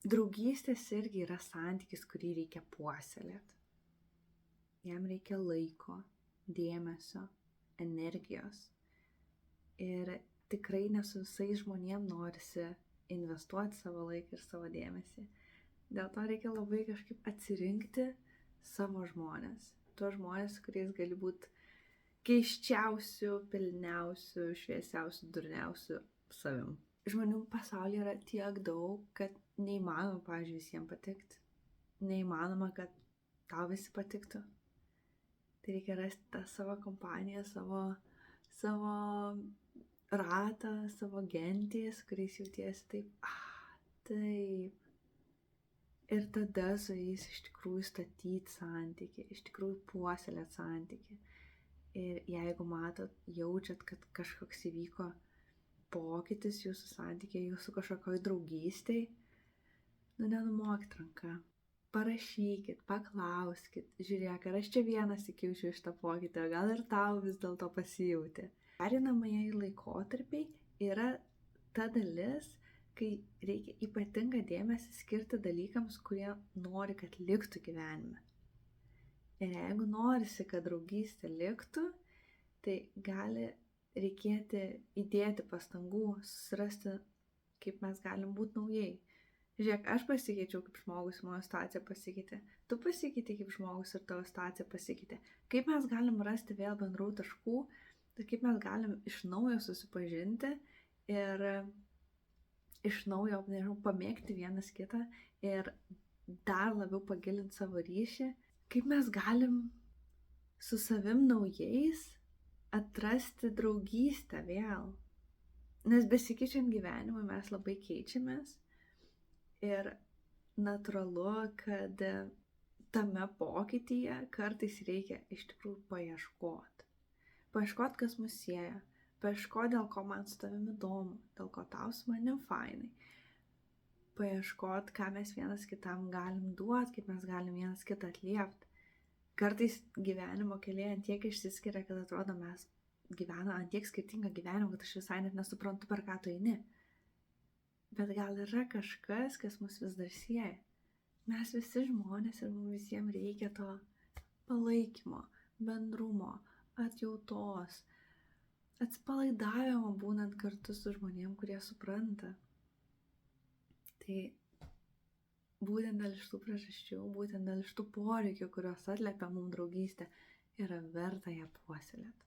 Draugystės irgi yra santykis, kurį reikia puoselėti. Jam reikia laiko, dėmesio, energijos. Ir tikrai ne su visais žmonėm norisi investuoti savo laiką ir savo dėmesį. Dėl to reikia labai kažkaip atsirinkti savo žmonės. Tuos žmonės, kuriais gali būti keiščiausių, pilniausių, šviesiausių, durniausių savim. Žmonių pasaulyje yra tiek daug, kad neįmanoma, pavyzdžiui, visiems patikti. Neįmanoma, kad tau visi patiktų. Tai reikia rasti tą savo kompaniją, savo ratą, savo gentį, su kuriais jautiesi taip, taip. Ir tada su jais iš tikrųjų statyti santykį, iš tikrųjų puoselėti santykį. Ir jeigu jaučiat, kad kažkoks įvyko pokytis jūsų santykiai, jūsų kažkokioj draugystėj, nenumokit ranką. Parašykit, paklauskit, žiūrėk, ar aš čia vienas įkiaučiu iš tą pokytį, gal ir tau vis dėlto pasijauti. Pereinamieji laikotarpiai yra ta dalis, kai reikia ypatingą dėmesį skirti dalykams, kurie nori, kad liktų gyvenime. Ir jeigu norisi, kad draugystė liktų, tai gali reikėti įdėti pastangų, susirasti, kaip mes galim būti naujai. Žiūrėk, aš pasikeičiau kaip žmogus, mano situacija pasikeitė. Tu pasikeitė kaip žmogus ir tavo situacija pasikeitė. Kaip mes galim rasti vėl bendrų taškų, tai kaip mes galim iš naujo susipažinti ir iš naujo, pamėgti vienas kitą ir dar labiau pagilinti savo ryšį. Kaip mes galim su savim naujais atrasti draugystę vėl. Nes besikeičiant gyvenimui mes labai keičiamės. Ir natūralu, kad tame pokytyje kartais reikia iš tikrųjų paieškoti. Paieškoti, kas mus sieja. Paieškoti, dėl ko man su tavimi įdomu, dėl ko tau su manim fainai. Paieškoti, ką mes vienas kitam galim duoti, kaip mes galim vienas kitą atliepti. Kartais gyvenimo kelyje antiek išsiskiria, kad atrodo mes gyvename antiek skirtingą gyvenimą, kad aš visai net nesuprantu, per ką tu eini. Bet gal yra kažkas, kas mus vis dar sieja. Mes visi žmonės ir mums visiems reikia to palaikymo, bendrumo, atjautos, atsipalaidavimo būnant kartu su žmonėm, kurie supranta. Tai būtent dėl šitų priežasčių, būtent dėl šitų poreikių, kurios atliepia mums draugystę, yra verta ją puoselėti.